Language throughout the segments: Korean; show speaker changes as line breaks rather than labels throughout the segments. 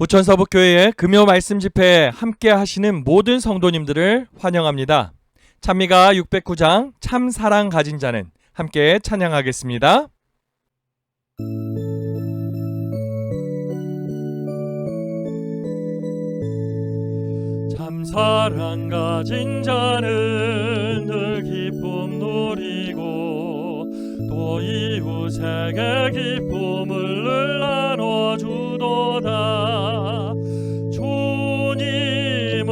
부천서북교회의 금요 말씀 집회에 함께 하시는 모든 성도님들을 환영합니다. 찬미가 609장 참 사랑 가진 자는 함께 찬양하겠습니다. 참 사랑 가진 자는 늘 기쁨 누리고 또 이웃에게 기쁨을 늘 나눠주도다. 주님은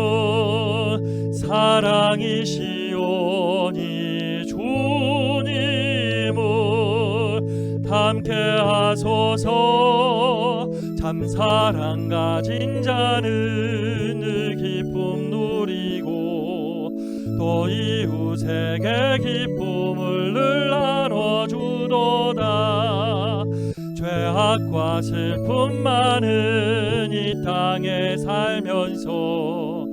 사랑이시오니 주님을 함께 하소서. 참 사랑 가진 자는 늘 기쁨 누리고 또 이웃에게 기쁨을 늘 나눠주도다. 죄악과 슬픔 많은 이 땅에 살면서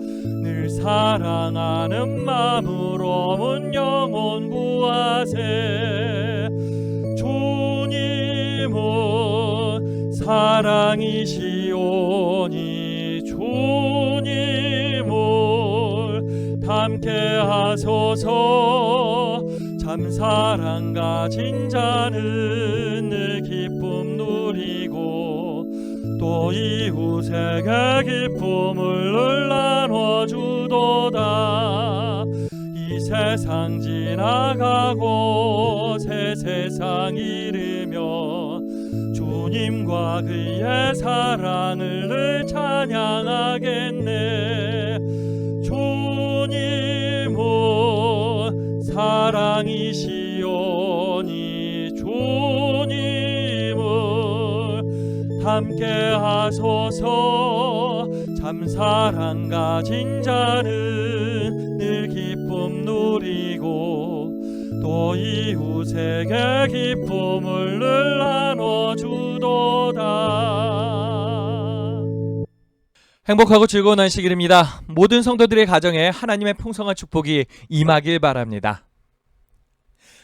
늘 사랑하는 마음으로 문 영혼 구하세. 주님은 사랑이시오니 주님을 함께 하소서. 참 사랑 가진 자는 늘 기쁨 누리고 또 이웃에게 기쁨을 늘 나눠주도다. 이 세상 지나가고 새 세상 이르며 주님과 그의 사랑을 늘 찬양하겠네. 주님은 사랑이시오니 주님을 함께 하소서. 참 사랑 가진 자는 늘 기쁨 누리고 또 이웃에게 기쁨을 늘 나눠주도다. 행복하고 즐거운 안식일입니다. 모든 성도들의 가정에 하나님의 풍성한 축복이 임하길 바랍니다.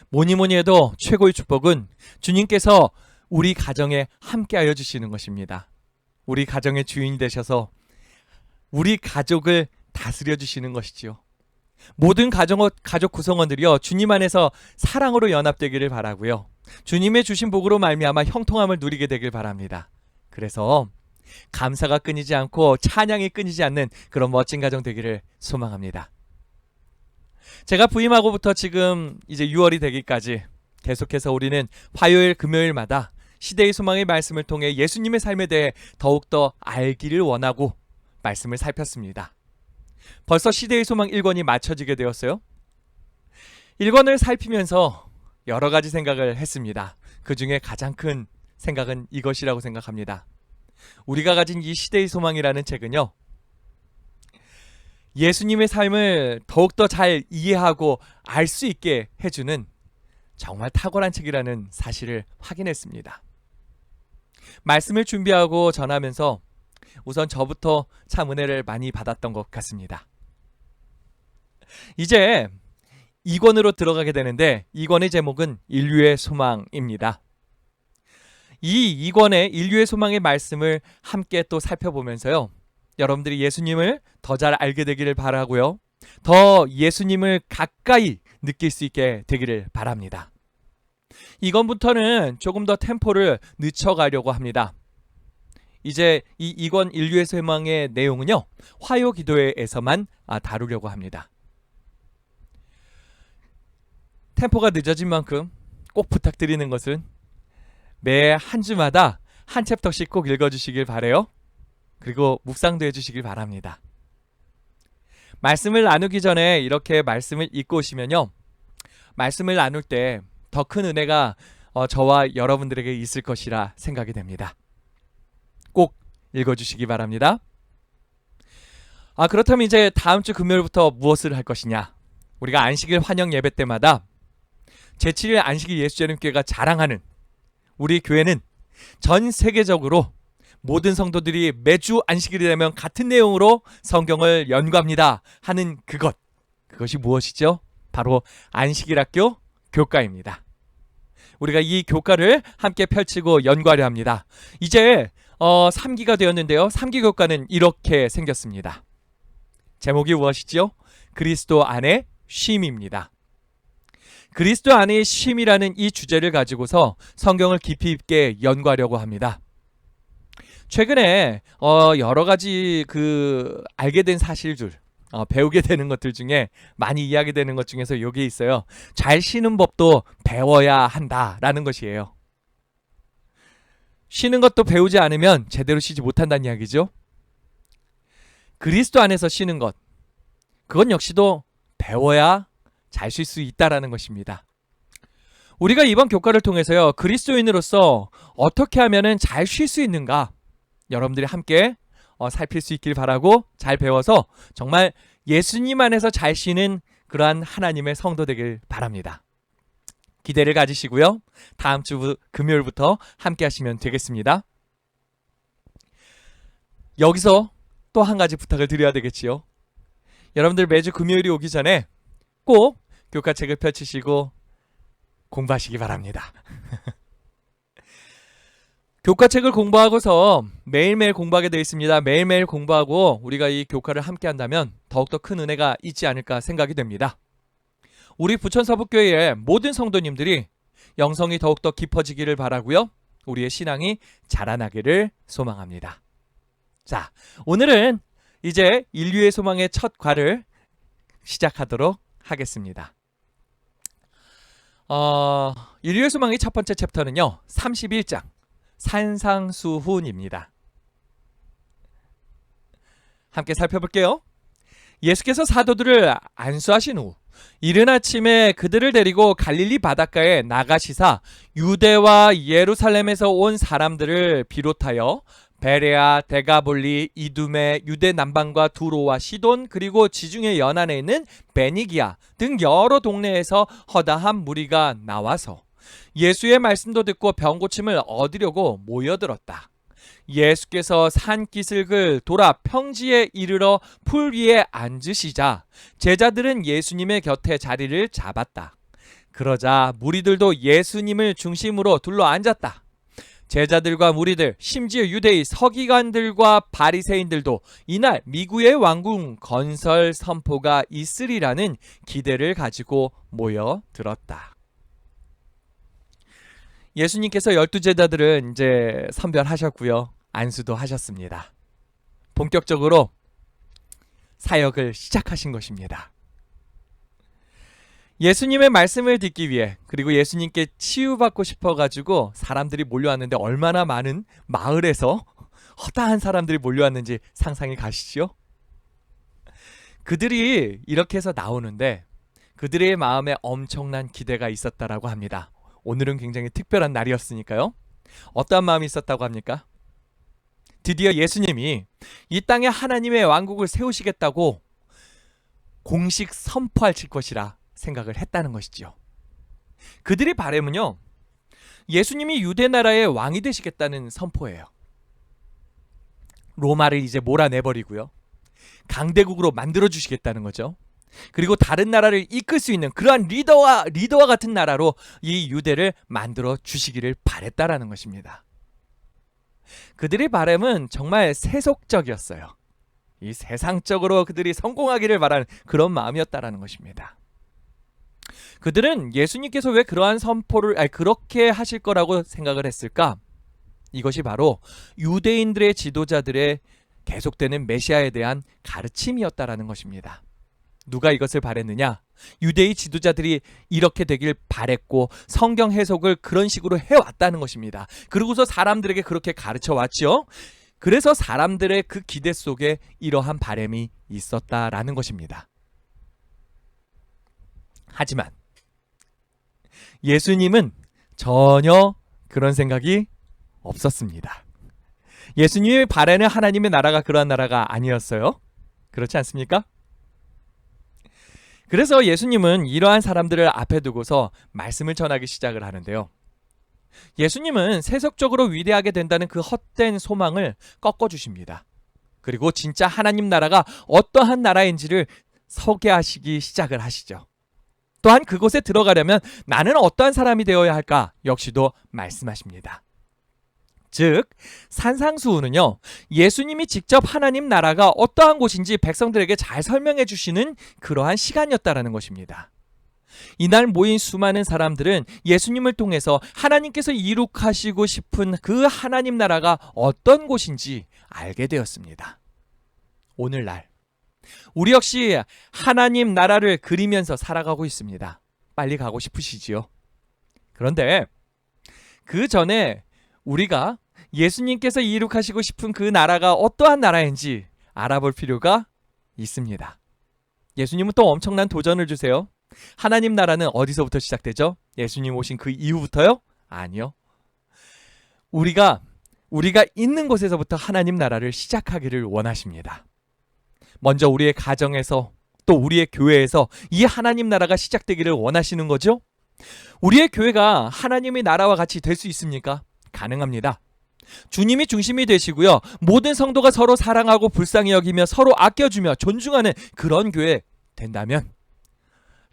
뭐니뭐니 해도 최고의 축복은 주님께서 우리 가정에 함께하여 주시는 것입니다. 우리 가정의 주인이 되셔서 우리 가족을 다스려 주시는 것이지요. 모든 가족 구성원들이요, 주님 안에서 사랑으로 연합되기를 바라고요. 주님의 주신 복으로 말미암아 형통함을 누리게 되길 바랍니다. 그래서 감사가 끊이지 않고 찬양이 끊이지 않는 그런 멋진 가정 되기를 소망합니다. 제가 부임하고부터 지금 이제 6월이 되기까지 계속해서 우리는 화요일 금요일마다 시대의 소망의 말씀을 통해 예수님의 삶에 대해 더욱더 알기를 원하고 말씀을 살폈습니다. 벌써 시대의 소망 1권이 맞춰지게 되었어요. 1권을 살피면서 여러 가지 생각을 했습니다. 그 중에 가장 큰 생각은 이것이라고 생각합니다. 우리가 가진 이 시대의 소망이라는 책은요, 예수님의 삶을 더욱더 잘 이해하고 알 수 있게 해주는 정말 탁월한 책이라는 사실을 확인했습니다. 말씀을 준비하고 전하면서 우선 저부터 참 은혜를 많이 받았던 것 같습니다. 이제 2권으로 들어가게 되는데, 2권의 제목은 인류의 소망입니다. 이 2권의 인류의 소망의 말씀을 함께 또 살펴보면서요, 여러분들이 예수님을 더 잘 알게 되기를 바라고요, 더 예수님을 가까이 느낄 수 있게 되기를 바랍니다. 2권부터는 조금 더 템포를 늦춰가려고 합니다. 이제 이 2권 인류의 소망의 내용은요, 화요 기도회에서만 다루려고 합니다. 템포가 늦어진 만큼 꼭 부탁드리는 것은 매 한 주마다 한 챕터씩 꼭 읽어주시길 바라요. 그리고 묵상도 해주시길 바랍니다. 말씀을 나누기 전에 이렇게 말씀을 읽고 오시면요, 말씀을 나눌 때 더 큰 은혜가 저와 여러분들에게 있을 것이라 생각이 됩니다. 꼭 읽어주시기 바랍니다. 그렇다면 이제 다음 주 금요일부터 무엇을 할 것이냐? 우리가 안식일 환영 예배 때마다 제7일 안식일 예수재림교회가 자랑하는, 우리 교회는 전 세계적으로 모든 성도들이 매주 안식일이 되면 같은 내용으로 성경을 연구합니다 하는 그것이 무엇이죠? 바로 안식일 학교 교과입니다. 우리가 이 교과를 함께 펼치고 연구하려 합니다. 이제 3기가 되었는데요. 3기 교과는 이렇게 생겼습니다. 제목이 무엇이지요? 그리스도 안의 쉼입니다. 그리스도 안의 쉼이라는 이 주제를 가지고서 성경을 깊이 있게 연구하려고 합니다. 최근에 여러 가지 알게 된 사실들, 배우게 되는 것들 중에 많이 이야기되는 것 중에서 여기 있어요. 잘 쉬는 법도 배워야 한다라는 것이에요. 쉬는 것도 배우지 않으면 제대로 쉬지 못한다는 이야기죠. 그리스도 안에서 쉬는 것, 그건 역시도 배워야 잘 쉴 수 있다라는 것입니다. 우리가 이번 교과를 통해서요, 그리스도인으로서 어떻게 하면은 잘 쉴 수 있는가, 여러분들이 함께 살필 수 있길 바라고 잘 배워서 정말 예수님 안에서 잘 쉬는 그러한 하나님의 성도 되길 바랍니다. 기대를 가지시고요. 다음 주 금요일부터 함께 하시면 되겠습니다. 여기서 또 한 가지 부탁을 드려야 되겠지요. 여러분들 매주 금요일이 오기 전에 꼭 교과책을 펼치시고 공부하시기 바랍니다. 교과책을 공부하고서 매일매일 공부하게 되어 있습니다. 매일매일 공부하고 우리가 이 교과를 함께 한다면 더욱더 큰 은혜가 있지 않을까 생각이 됩니다. 우리 부천서북교회의 모든 성도님들이 영성이 더욱더 깊어지기를 바라고요. 우리의 신앙이 자라나기를 소망합니다. 자, 오늘은 이제 인류의 소망의 첫 과를 시작하도록 하겠습니다. 인류의 소망의 첫 번째 챕터는요, 31장 산상수훈입니다. 함께 살펴볼게요. 예수께서 사도들을 안수하신 후 이른 아침에 그들을 데리고 갈릴리 바닷가에 나가시사 유대와 예루살렘에서 온 사람들을 비롯하여 베레아, 데가볼리, 이두메, 유대 남방과 두로와 시돈, 그리고 지중해 연안에 있는 베니기아 등 여러 동네에서 허다한 무리가 나와서 예수의 말씀도 듣고 병 고침을 얻으려고 모여들었다. 예수께서 산기슭을 돌아 평지에 이르러 풀 위에 앉으시자 제자들은 예수님의 곁에 자리를 잡았다. 그러자 무리들도 예수님을 중심으로 둘러 앉았다. 제자들과 무리들, 심지어 유대의 서기관들과 바리새인들도 이날 미구의 왕궁 건설 선포가 있으리라는 기대를 가지고 모여들었다. 예수님께서 12제자들은 이제 선별하셨고요. 안수도 하셨습니다. 본격적으로 사역을 시작하신 것입니다. 예수님의 말씀을 듣기 위해, 그리고 예수님께 치유받고 싶어가지고 사람들이 몰려왔는데 얼마나 많은 마을에서 허다한 사람들이 몰려왔는지 상상이 가시죠? 그들이 이렇게 해서 나오는데 그들의 마음에 엄청난 기대가 있었다라고 합니다. 오늘은 굉장히 특별한 날이었으니까요. 어떠한 마음이 있었다고 합니까? 드디어 예수님이 이 땅에 하나님의 왕국을 세우시겠다고 공식 선포하실 것이라 생각을 했다는 것이죠. 그들의 바람은요, 예수님이 유대 나라의 왕이 되시겠다는 선포예요. 로마를 이제 몰아내버리고요, 강대국으로 만들어 주시겠다는 거죠. 그리고 다른 나라를 이끌 수 있는 그러한 리더와 같은 나라로 이 유대를 만들어 주시기를 바랬다라는 것입니다. 그들의 바람은 정말 세속적이었어요. 이 세상적으로 그들이 성공하기를 바라는 그런 마음이었다라는 것입니다. 그들은 예수님께서 왜 그러한 선포를 그렇게 하실 거라고 생각을 했을까? 이것이 바로 유대인들의 지도자들의 계속되는 메시아에 대한 가르침이었다라는 것입니다. 누가 이것을 바랬느냐? 유대의 지도자들이 이렇게 되길 바랬고 성경 해석을 그런 식으로 해왔다는 것입니다. 그러고서 사람들에게 그렇게 가르쳐 왔죠. 그래서 사람들의 그 기대 속에 이러한 바람이 있었다라는 것입니다. 하지만 예수님은 전혀 그런 생각이 없었습니다. 예수님이 바라는 하나님의 나라가 그러한 나라가 아니었어요. 그렇지 않습니까? 그래서 예수님은 이러한 사람들을 앞에 두고서 말씀을 전하기 시작을 하는데요. 예수님은 세속적으로 위대하게 된다는 그 헛된 소망을 꺾어주십니다. 그리고 진짜 하나님 나라가 어떠한 나라인지를 소개하시기 시작을 하시죠. 또한 그곳에 들어가려면 나는 어떠한 사람이 되어야 할까 역시도 말씀하십니다. 즉 산상수훈은요, 예수님이 직접 하나님 나라가 어떠한 곳인지 백성들에게 잘 설명해 주시는 그러한 시간이었다라는 것입니다. 이날 모인 수많은 사람들은 예수님을 통해서 하나님께서 이룩하시고 싶은 그 하나님 나라가 어떤 곳인지 알게 되었습니다. 오늘날 우리 역시 하나님 나라를 그리면서 살아가고 있습니다. 빨리 가고 싶으시지요? 그런데 그 전에 우리가 예수님께서 이룩하시고 싶은 그 나라가 어떠한 나라인지 알아볼 필요가 있습니다. 예수님은 또 엄청난 도전을 주세요. 하나님 나라는 어디서부터 시작되죠? 예수님 오신 그 이후부터요? 아니요. 우리가 있는 곳에서부터 하나님 나라를 시작하기를 원하십니다. 먼저 우리의 가정에서, 또 우리의 교회에서 이 하나님 나라가 시작되기를 원하시는 거죠? 우리의 교회가 하나님의 나라와 같이 될 수 있습니까? 가능합니다. 주님이 중심이 되시고요, 모든 성도가 서로 사랑하고 불쌍히 여기며 서로 아껴주며 존중하는 그런 교회 된다면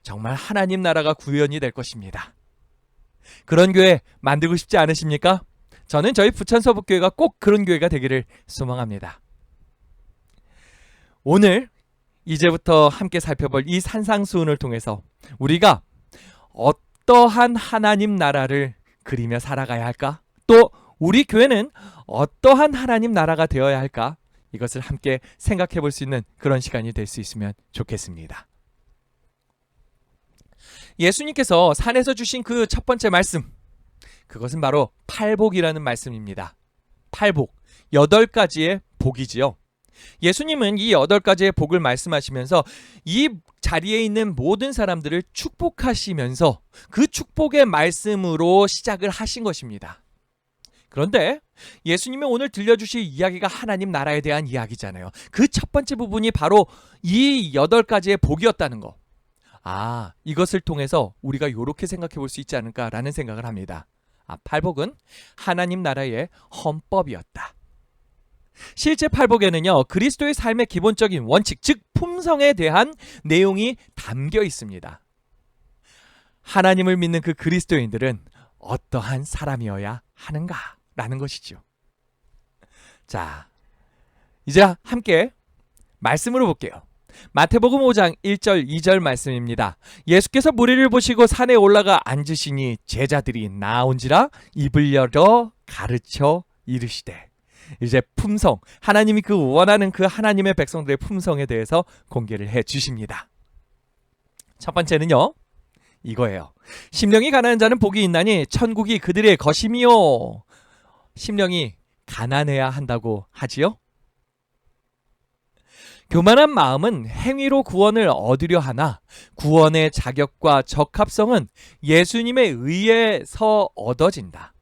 정말 하나님 나라가 구현이 될 것입니다. 그런 교회 만들고 싶지 않으십니까? 저는 저희 부천서북교회가 꼭 그런 교회가 되기를 소망합니다. 오늘 이제부터 함께 살펴볼 이 산상수훈을 통해서 우리가 어떠한 하나님 나라를 그리며 살아가야 할까? 또 우리 교회는 어떠한 하나님 나라가 되어야 할까? 이것을 함께 생각해 볼 수 있는 그런 시간이 될 수 있으면 좋겠습니다. 예수님께서 산에서 주신 그 첫 번째 말씀, 그것은 바로 팔복이라는 말씀입니다. 팔복, 8가지의 복이지요. 예수님은 이 8가지의 복을 말씀하시면서 이 자리에 있는 모든 사람들을 축복하시면서 그 축복의 말씀으로 시작을 하신 것입니다. 그런데 예수님이 오늘 들려주실 이야기가 하나님 나라에 대한 이야기잖아요. 그 첫 번째 부분이 바로 이 8가지의 복이었다는 거. 이것을 통해서 우리가 이렇게 생각해 볼 수 있지 않을까라는 생각을 합니다. 팔복은 하나님 나라의 헌법이었다. 실제 팔복에는요, 그리스도의 삶의 기본적인 원칙, 즉 품성에 대한 내용이 담겨 있습니다. 하나님을 믿는 그 그리스도인들은 어떠한 사람이어야 하는가라는 것이죠. 자, 이제 함께 말씀으로 볼게요. 마태복음 5장 1절 2절 말씀입니다. 예수께서 무리를 보시고 산에 올라가 앉으시니 제자들이 나온지라 입을 열어 가르쳐 이르시되. 이제 품성, 하나님이 그 원하는 그 하나님의 백성들의 품성에 대해서 공개를 해 주십니다. 첫 번째는요, 이거예요. 심령이 가난한 자는 복이 있나니 천국이 그들의 것임이요. 심령이 가난해야 한다고 하지요. 교만한 마음은 행위로 구원을 얻으려 하나 구원의 자격과 적합성은 예수님의 의에서 얻어진다.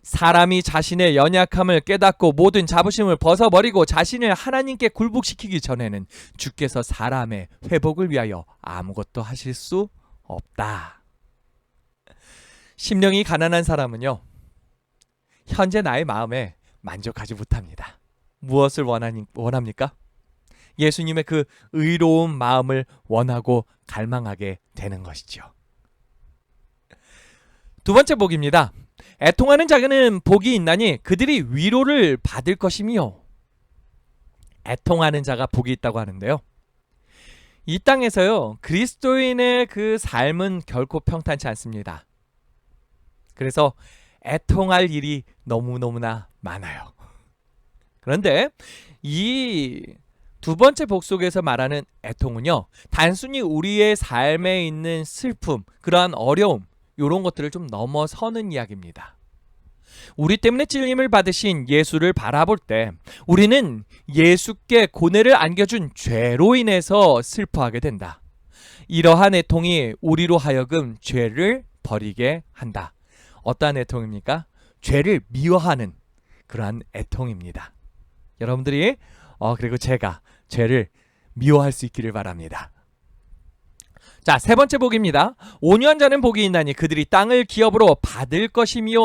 사람이 자신의 연약함을 깨닫고 모든 자부심을 벗어버리고 자신을 하나님께 굴복시키기 전에는 주께서 사람의 회복을 위하여 아무것도 하실 수 없다. 심령이 가난한 사람은요, 현재 나의 마음에 만족하지 못합니다. 무엇을 원합니까? 예수님의 그 의로운 마음을 원하고 갈망하게 되는 것이죠. 두 번째 복입니다. 애통하는 자는 복이 있나니 그들이 위로를 받을 것이며. 애통하는 자가 복이 있다고 하는데요, 이 땅에서요, 그리스도인의 그 삶은 결코 평탄치 않습니다. 그래서 애통할 일이 너무너무나 많아요. 그런데 이 두 번째 복 속에서 말하는 애통은요, 단순히 우리의 삶에 있는 슬픔, 그러한 어려움, 이런 것들을 좀 넘어서는 이야기입니다. 우리 때문에 찔림을 받으신 예수를 바라볼 때 우리는 예수께 고뇌를 안겨준 죄로 인해서 슬퍼하게 된다. 이러한 애통이 우리로 하여금 죄를 버리게 한다. 어떠한 애통입니까? 죄를 미워하는 그러한 애통입니다. 여러분들이 그리고 제가 죄를 미워할 수 있기를 바랍니다. 자, 세 번째 복입니다. 온유한 자는 복이 있나니 그들이 땅을 기업으로 받을 것이며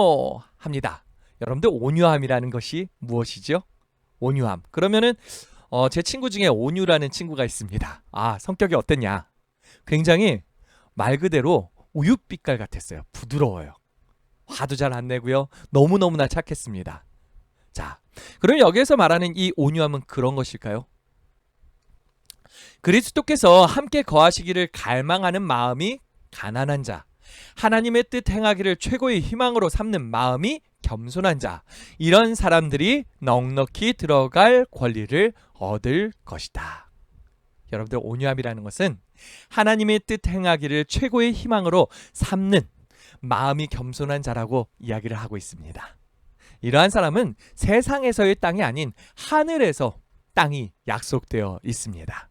합니다. 여러분들, 온유함이라는 것이 무엇이죠? 온유함. 그러면은 제 친구 중에 온유라는 친구가 있습니다. 성격이 어땠냐? 굉장히 말 그대로 우윳빛깔 같았어요. 부드러워요. 화도 잘 안 내고요. 너무너무나 착했습니다. 자, 그럼 여기에서 말하는 이 온유함은 그런 것일까요? 그리스도께서 함께 거하시기를 갈망하는 마음이 가난한 자, 하나님의 뜻 행하기를 최고의 희망으로 삼는 마음이 겸손한 자, 이런 사람들이 넉넉히 들어갈 권리를 얻을 것이다. 여러분들, 온유함이라는 것은 하나님의 뜻 행하기를 최고의 희망으로 삼는 마음이 겸손한 자라고 이야기를 하고 있습니다. 이러한 사람은 세상에서의 땅이 아닌 하늘에서 땅이 약속되어 있습니다.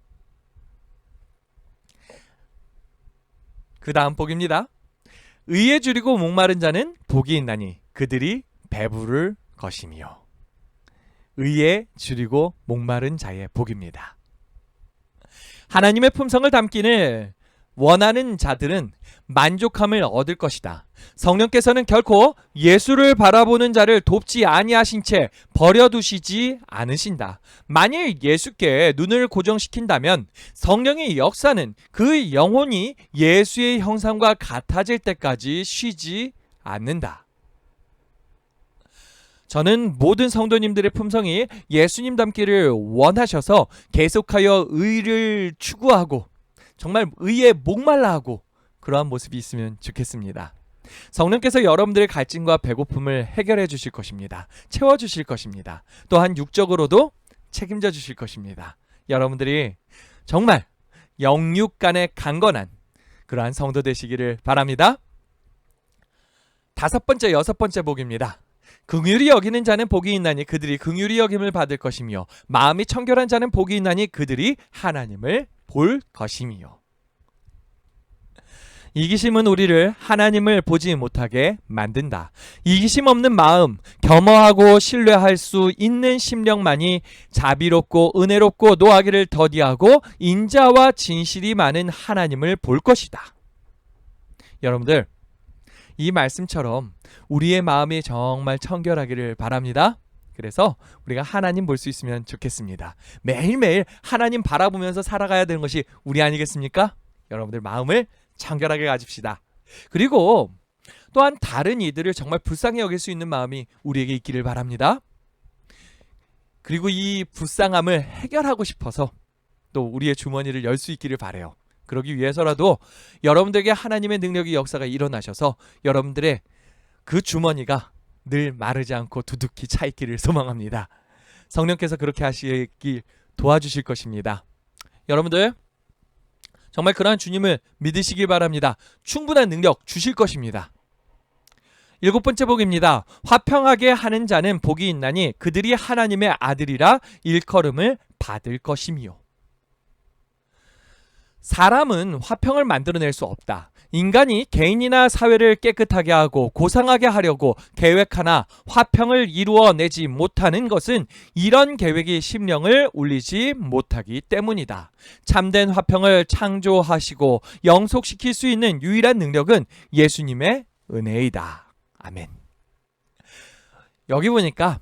그 다음 복입니다. 의에 줄이고 목마른 자는 복이 있나니 그들이 배부를 것이며. 의에 줄이고 목마른 자의 복입니다. 하나님의 품성을 담기를 원하는 자들은 만족함을 얻을 것이다. 성령께서는 결코 예수를 바라보는 자를 돕지 아니하신 채 버려두시지 않으신다. 만일 예수께 눈을 고정시킨다면 성령의 역사는 그 영혼이 예수의 형상과 같아질 때까지 쉬지 않는다. 저는 모든 성도님들의 품성이 예수님 닮기를 원하셔서 계속하여 의를 추구하고 정말 의에 목말라하고 그러한 모습이 있으면 좋겠습니다. 성령께서 여러분들의 갈증과 배고픔을 해결해 주실 것입니다. 채워주실 것입니다. 또한 육적으로도 책임져 주실 것입니다. 여러분들이 정말 영육 간에 강건한 그러한 성도 되시기를 바랍니다. 5번째, 6번째 복입니다. 긍휼히 여기는 자는 복이 있나니 그들이 긍휼히 여김을 받을 것이며 마음이 청결한 자는 복이 있나니 그들이 하나님을 볼 것이며. 이기심은 우리를 하나님을 보지 못하게 만든다. 이기심 없는 마음, 겸허하고 신뢰할 수 있는 심령만이 자비롭고 은혜롭고 노하기를 더디하고 인자와 진실이 많은 하나님을 볼 것이다. 여러분들, 이 말씀처럼 우리의 마음이 정말 청결하기를 바랍니다. 그래서 우리가 하나님 볼 수 있으면 좋겠습니다. 매일매일 하나님 바라보면서 살아가야 되는 것이 우리 아니겠습니까? 여러분들, 마음을 청결하게 가집시다. 그리고 또한 다른 이들을 정말 불쌍히 여길 수 있는 마음이 우리에게 있기를 바랍니다. 그리고 이 불쌍함을 해결하고 싶어서 또 우리의 주머니를 열 수 있기를 바라요. 그러기 위해서라도 여러분들에게 하나님의 능력의 역사가 일어나셔서 여러분들의 그 주머니가 늘 마르지 않고 두둑히 차 있기를 소망합니다. 성령께서 그렇게 하시길 도와주실 것입니다. 여러분들, 정말 그러한 주님을 믿으시길 바랍니다. 충분한 능력 주실 것입니다. 7번째 복입니다. 화평하게 하는 자는 복이 있나니 그들이 하나님의 아들이라 일컬음을 받을 것이며. 사람은 화평을 만들어낼 수 없다. 인간이 개인이나 사회를 깨끗하게 하고 고상하게 하려고 계획하나 화평을 이루어내지 못하는 것은 이런 계획이 심령을 울리지 못하기 때문이다. 참된 화평을 창조하시고 영속시킬 수 있는 유일한 능력은 예수님의 은혜이다. 아멘. 여기 보니까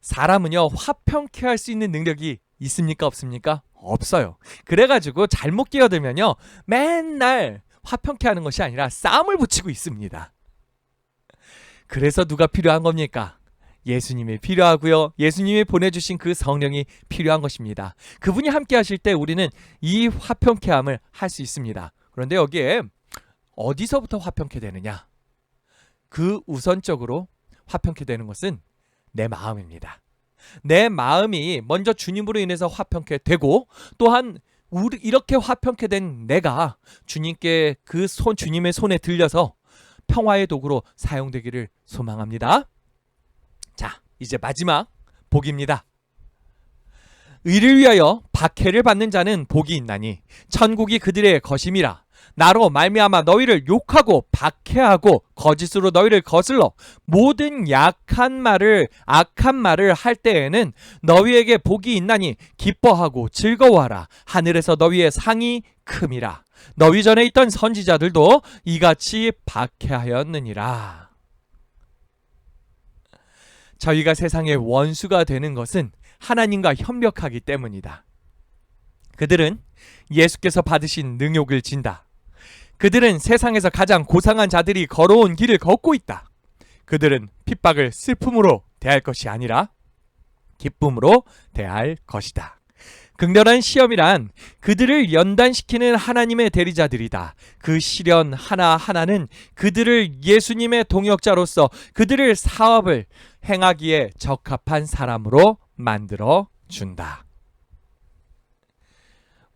사람은요, 화평케 할 수 있는 능력이 있습니까? 없습니까? 없어요. 그래가지고 잘못 끼어들면요, 맨날 화평케 하는 것이 아니라 싸움을 붙이고 있습니다. 그래서 누가 필요한 겁니까? 예수님이 필요하고요. 예수님이 보내주신 그 성령이 필요한 것입니다. 그분이 함께 하실 때 우리는 이 화평케함을 할 수 있습니다. 그런데 여기에 어디서부터 화평케 되느냐? 그 우선적으로 화평케 되는 것은 내 마음입니다. 내 마음이 먼저 주님으로 인해서 화평케 되고, 또한 이렇게 화평케 된 내가 주님께 주님의 손에 들려서 평화의 도구로 사용되기를 소망합니다. 자, 이제 마지막 복입니다. 의를 위하여 박해를 받는 자는 복이 있나니 천국이 그들의 것임이라. 나로 말미암아 너희를 욕하고 박해하고 거짓으로 너희를 거슬러 모든 악한 말을 할 때에는 너희에게 복이 있나니 기뻐하고 즐거워하라. 하늘에서 너희의 상이 큼이라. 너희 전에 있던 선지자들도 이같이 박해하였느니라. 저희가 세상의 원수가 되는 것은 하나님과 협력하기 때문이다. 그들은 예수께서 받으신 능욕을 진다. 그들은 세상에서 가장 고상한 자들이 걸어온 길을 걷고 있다. 그들은 핍박을 슬픔으로 대할 것이 아니라 기쁨으로 대할 것이다. 극렬한 시험이란 그들을 연단시키는 하나님의 대리자들이다. 그 시련 하나하나는 그들을 예수님의 동역자로서 그들을 사업을 행하기에 적합한 사람으로 만들어 준다.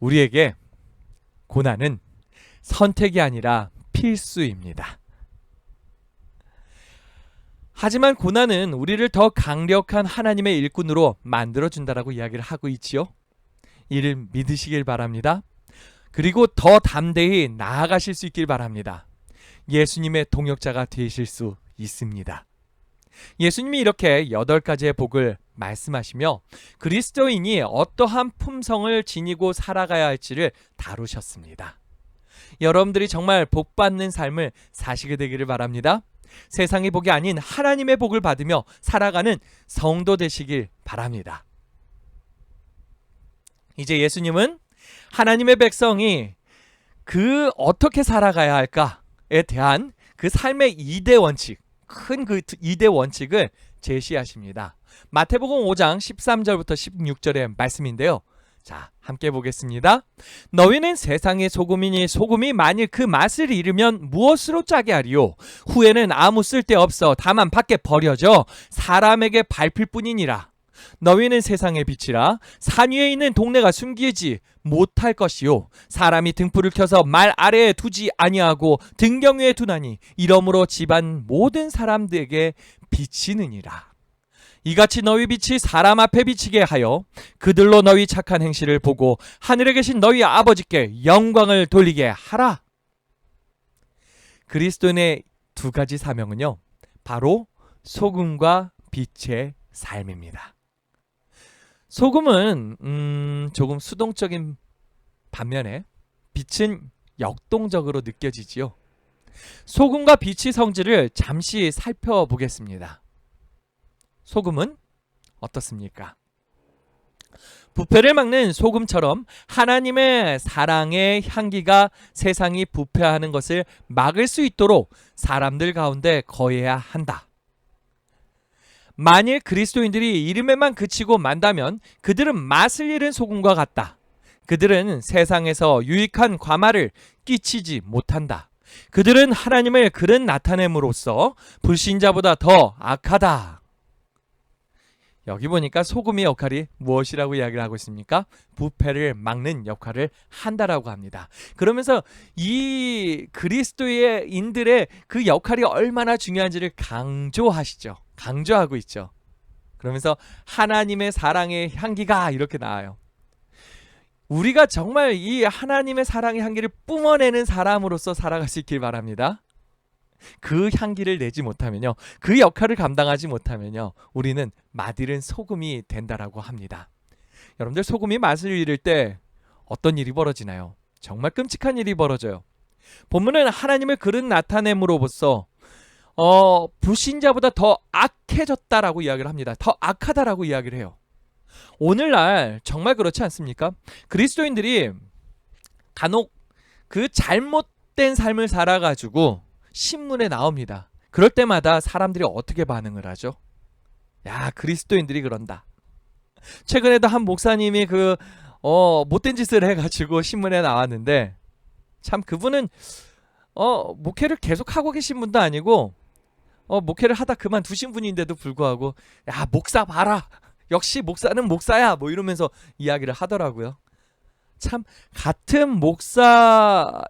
우리에게 고난은 선택이 아니라 필수입니다. 하지만 고난은 우리를 더 강력한 하나님의 일꾼으로 만들어준다라고 이야기를 하고 있지요. 이를 믿으시길 바랍니다. 그리고 더 담대히 나아가실 수 있길 바랍니다. 예수님의 동역자가 되실 수 있습니다. 예수님이 이렇게 8가지의 복을 말씀하시며 그리스도인이 어떠한 품성을 지니고 살아가야 할지를 다루셨습니다. 여러분들이 정말 복받는 삶을 사시게 되기를 바랍니다. 세상의 복이 아닌 하나님의 복을 받으며 살아가는 성도 되시길 바랍니다. 이제 예수님은 하나님의 백성이 어떻게 살아가야 할까에 대한 그 삶의 2대 원칙, 큰 그 2대 원칙을 제시하십니다. 마태복음 5장 13절부터 16절의 말씀인데요. 자, 함께 보겠습니다. 너희는 세상의 소금이니 소금이 만일 그 맛을 잃으면 무엇으로 짜게 하리요? 후에는 아무 쓸데없어 다만 밖에 버려져 사람에게 밟힐 뿐이니라. 너희는 세상의 빛이라. 산 위에 있는 동네가 숨기지 못할 것이요 사람이 등불을 켜서 말 아래에 두지 아니하고 등경 위에 두나니 이러므로 집안 모든 사람들에게 비치느니라. 이같이 너희 빛이 사람 앞에 비치게 하여 그들로 너희 착한 행실을 보고 하늘에 계신 너희 아버지께 영광을 돌리게 하라. 그리스도인의 2가지 사명은요, 바로 소금과 빛의 삶입니다. 소금은 조금 수동적인 반면에 빛은 역동적으로 느껴지지요. 소금과 빛의 성질을 잠시 살펴보겠습니다. 소금은 어떻습니까? 부패를 막는 소금처럼 하나님의 사랑의 향기가 세상이 부패하는 것을 막을 수 있도록 사람들 가운데 거해야 한다. 만일 그리스도인들이 이름에만 그치고 만다면 그들은 맛을 잃은 소금과 같다. 그들은 세상에서 유익한 과말을 끼치지 못한다. 그들은 하나님을 그릇 나타냄으로써 불신자보다 더 악하다. 여기 보니까 소금의 역할이 무엇이라고 이야기를 하고 있습니까? 부패를 막는 역할을 한다라고 합니다. 그러면서 이 그리스도의 인들의 그 역할이 얼마나 중요한지를 강조하고 있죠. 그러면서 하나님의 사랑의 향기가 이렇게 나와요. 우리가 정말 이 하나님의 사랑의 향기를 뿜어내는 사람으로서 살아갈 수 있길 바랍니다. 그 향기를 내지 못하면요, 그 역할을 감당하지 못하면요, 우리는 맛이른 소금이 된다라고 합니다. 여러분들, 소금이 맛을 잃을 때 어떤 일이 벌어지나요? 정말 끔찍한 일이 벌어져요. 본문은 하나님을 그릇 나타냄으로써 불신자보다 더 악해졌다라고 이야기를 합니다. 더 악하다라고 이야기를 해요. 오늘날 정말 그렇지 않습니까? 그리스도인들이 간혹 그 잘못된 삶을 살아가지고 신문에 나옵니다. 그럴 때마다 사람들이 어떻게 반응을 하죠? 야, 그리스도인들이 그런다. 최근에도 한 목사님이 못된 짓을 해가지고 신문에 나왔는데, 참 그분은 목회를 계속 하고 계신 분도 아니고 목회를 하다 그만두신 분인데도 불구하고, 야, 목사 봐라, 역시 목사는 목사야, 뭐 이러면서 이야기를 하더라고요. 참 같은 목사인데도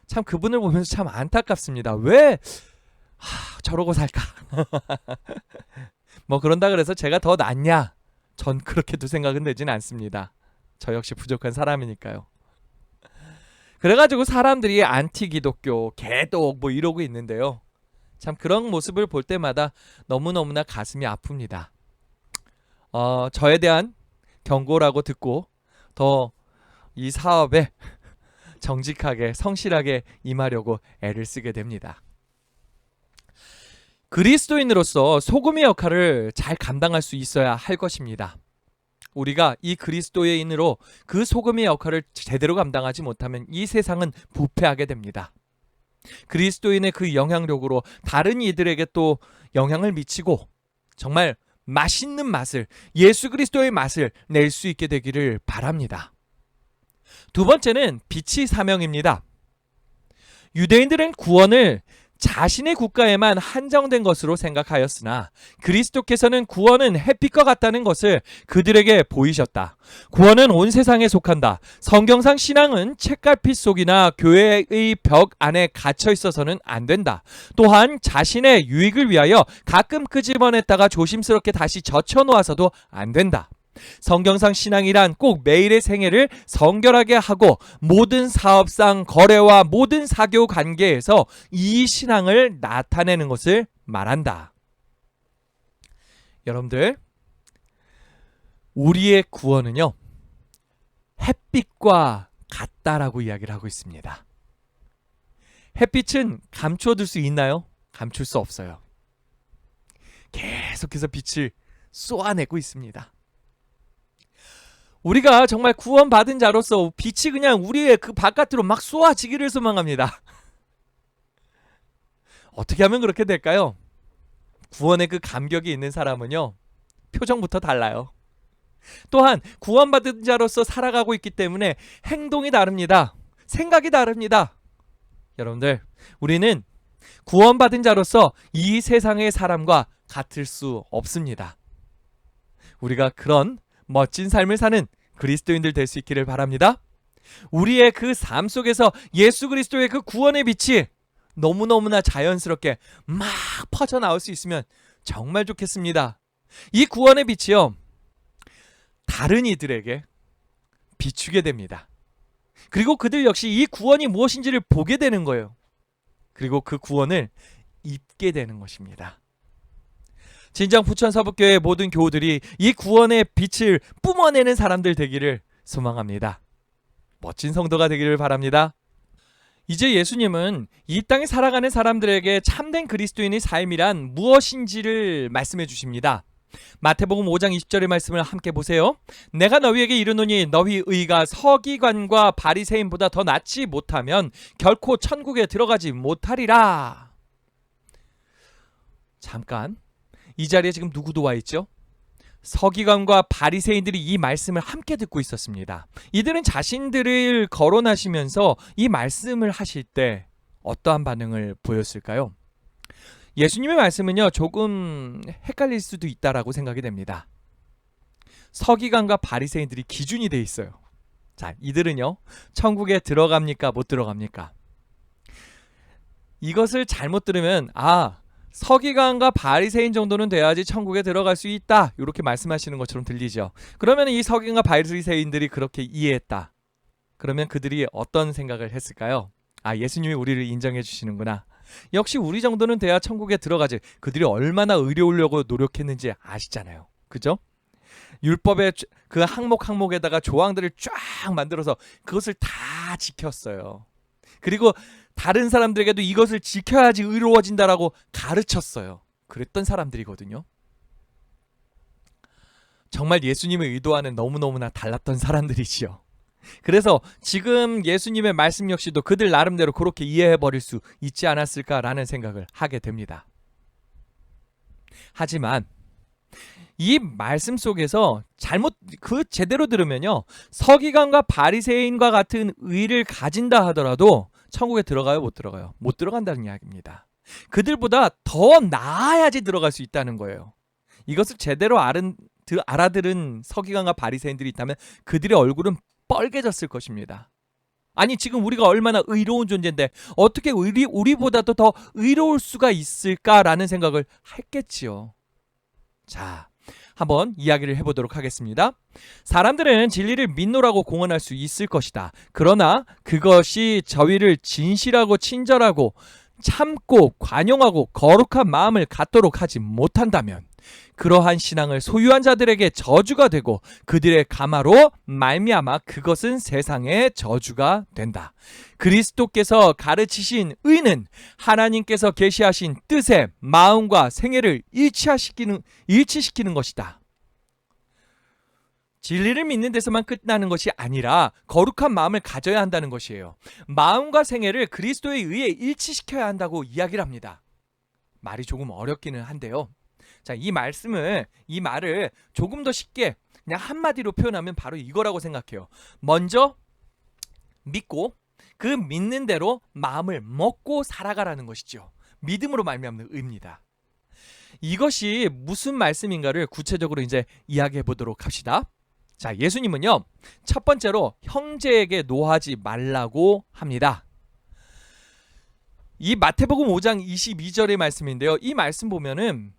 참 그분을 보면서 참 안타깝습니다. 왜 저러고 살까? 뭐 그런다 그래서 제가 더 낫냐? 전 그렇게도 생각은 되진 않습니다. 저 역시 부족한 사람이니까요. 그래가지고 사람들이 안티기독교, 개독 뭐 이러고 있는데요. 참 그런 모습을 볼 때마다 너무너무나 가슴이 아픕니다. 저에 대한 경고라고 듣고 더 이 사업에 정직하게 성실하게 임하려고 애를 쓰게 됩니다. 그리스도인으로서 소금의 역할을 잘 감당할 수 있어야 할 것입니다. 우리가 이 그리스도인으로 그 소금의 역할을 제대로 감당하지 못하면 이 세상은 부패하게 됩니다. 그리스도인의 그 영향력으로 다른 이들에게 또 영향을 미치고 정말 맛있는 맛을, 예수 그리스도의 맛을 낼 수 있게 되기를 바랍니다. 두 번째는 빛의 사명입니다. 유대인들은 구원을 자신의 국가에만 한정된 것으로 생각하였으나 그리스도께서는 구원은 햇빛과 같다는 것을 그들에게 보이셨다. 구원은 온 세상에 속한다. 성경상 신앙은 책갈피 속이나 교회의 벽 안에 갇혀 있어서는 안 된다. 또한 자신의 유익을 위하여 가끔 끄집어냈다가 조심스럽게 다시 젖혀놓아서도 안 된다. 성경상 신앙이란 꼭 매일의 생애를 성결하게 하고 모든 사업상 거래와 모든 사교 관계에서 이 신앙을 나타내는 것을 말한다. 여러분들, 우리의 구원은요, 햇빛과 같다라고 이야기를 하고 있습니다. 햇빛은 감춰둘 수 있나요? 감출 수 없어요. 계속해서 빛을 쏘아내고 있습니다. 우리가 정말 구원받은 자로서 빛이 그냥 우리의 그 바깥으로 막 쏘아지기를 소망합니다. 어떻게 하면 그렇게 될까요? 구원의 그 감격이 있는 사람은요, 표정부터 달라요. 또한 구원받은 자로서 살아가고 있기 때문에 행동이 다릅니다. 생각이 다릅니다. 여러분들, 우리는 구원받은 자로서 이 세상의 사람과 같을 수 없습니다. 우리가 그런 멋진 삶을 사는 그리스도인들 될 수 있기를 바랍니다. 우리의 그 삶 속에서 예수 그리스도의 그 구원의 빛이 너무너무나 자연스럽게 막 퍼져나올 수 있으면 정말 좋겠습니다. 이 구원의 빛이요, 다른 이들에게 비추게 됩니다. 그리고 그들 역시 이 구원이 무엇인지를 보게 되는 거예요. 그리고 그 구원을 입게 되는 것입니다. 진정 부천서북교회 모든 교우들이 이 구원의 빛을 뿜어내는 사람들 되기를 소망합니다. 멋진 성도가 되기를 바랍니다. 이제 예수님은 이 땅에 살아가는 사람들에게 참된 그리스도인의 삶이란 무엇인지를 말씀해 주십니다. 마태복음 5장 20절의 말씀을 함께 보세요. 내가 너희에게 이르노니 너희 의가 서기관과 바리새인보다 더 낫지 못하면 결코 천국에 들어가지 못하리라. 잠깐, 이 자리에 지금 누구도 와 있죠? 서기관과 바리새인들이 이 말씀을 함께 듣고 있었습니다. 이들은 자신들을 거론하시면서 이 말씀을 하실 때 어떠한 반응을 보였을까요? 예수님의 말씀은요, 조금 헷갈릴 수도 있다라고 생각이 됩니다. 서기관과 바리새인들이 기준이 돼 있어요. 자, 이들은요, 천국에 들어갑니까? 못 들어갑니까? 이것을 잘못 들으면 서기관과 바리새인 정도는 돼야지 천국에 들어갈 수 있다, 이렇게 말씀하시는 것처럼 들리죠. 그러면 이 서기관과 바리새인들이 그렇게 이해했다. 그러면 그들이 어떤 생각을 했을까요? 예수님이 우리를 인정해 주시는구나. 역시 우리 정도는 돼야 천국에 들어가지. 그들이 얼마나 의로우려고 노력했는지 아시잖아요. 그죠? 율법의 그 항목에다가 조항들을 쫙 만들어서 그것을 다 지켰어요. 그리고 다른 사람들에게도 이것을 지켜야지 의로워진다라고 가르쳤어요. 그랬던 사람들이거든요. 정말 예수님의 의도와는 너무너무나 달랐던 사람들이지요. 그래서 지금 예수님의 말씀 역시도 그들 나름대로 그렇게 이해해버릴 수 있지 않았을까라는 생각을 하게 됩니다. 하지만 이 말씀 속에서 제대로 들으면요, 서기관과 바리새인과 같은 의를 가진다 하더라도 천국에 들어가요, 못 들어가요? 못 들어간다는 이야기입니다. 그들보다 더 나아야지 들어갈 수 있다는 거예요. 이것을 제대로 알아들은 서기관과 바리새인들이 있다면 그들의 얼굴은 뻘개졌을 것입니다. 아니, 지금 우리가 얼마나 의로운 존재인데 어떻게 우리보다도 더 의로울 수가 있을까라는 생각을 했겠지요. 자, 한번 이야기를 해보도록 하겠습니다. 사람들은 진리를 믿노라고 공언할 수 있을 것이다. 그러나 그것이 저희를 진실하고 친절하고 참고 관용하고 거룩한 마음을 갖도록 하지 못한다면 그러한 신앙을 소유한 자들에게 저주가 되고 그들의 가마로 말미암아 그것은 세상의 저주가 된다. 그리스도께서 가르치신 의는 하나님께서 계시하신 뜻의 마음과 생애를 일치시키는 것이다. 진리를 믿는 데서만 끝나는 것이 아니라 거룩한 마음을 가져야 한다는 것이에요. 마음과 생애를 그리스도에 의해 일치시켜야 한다고 이야기를 합니다. 말이 조금 어렵기는 한데요. 자, 이 말을 조금 더 쉽게 그냥 한마디로 표현하면 바로 이거라고 생각해요. 먼저 믿고 그 믿는 대로 마음을 먹고 살아가라는 것이죠. 믿음으로 말미암는 의입니다. 이것이 무슨 말씀인가를 구체적으로 이제 이야기해 보도록 합시다. 자, 예수님은요, 첫 번째로 형제에게 노하지 말라고 합니다. 이 마태복음 5장 22절의 말씀인데요. 이 말씀 보면은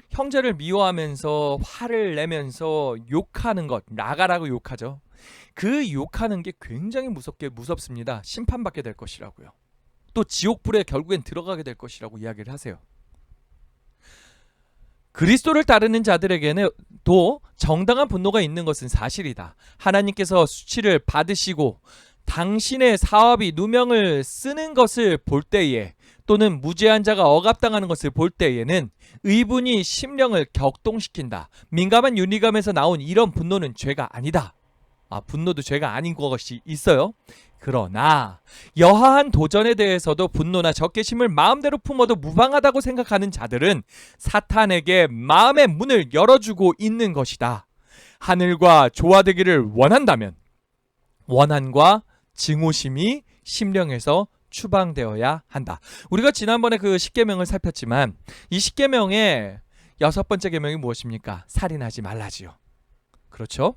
형제를 미워하면서 화를 내면서 욕하는 것, 나가라고 욕하죠. 그 욕하는 게 굉장히 무섭습니다. 심판받게 될 것이라고요. 또 지옥불에 결국엔 들어가게 될 것이라고 이야기를 하세요. 그리스도를 따르는 자들에게는 또 정당한 분노가 있는 것은 사실이다. 하나님께서 수치를 받으시고 당신의 사업이 누명을 쓰는 것을 볼 때에, 또는 무죄한 자가 억압당하는 것을 볼 때에는 의분이 심령을 격동시킨다. 민감한 윤리감에서 나온 이런 분노는 죄가 아니다. 분노도 죄가 아닌 것이 있어요. 그러나 여하한 도전에 대해서도 분노나 적개심을 마음대로 품어도 무방하다고 생각하는 자들은 사탄에게 마음의 문을 열어주고 있는 것이다. 하늘과 조화되기를 원한다면 원한과 증오심이 심령에서 추방되어야 한다. 우리가 지난번에 그 10계명을 살폈지만 이 10계명의 6번째 계명이 무엇입니까? 살인하지 말라지요. 그렇죠?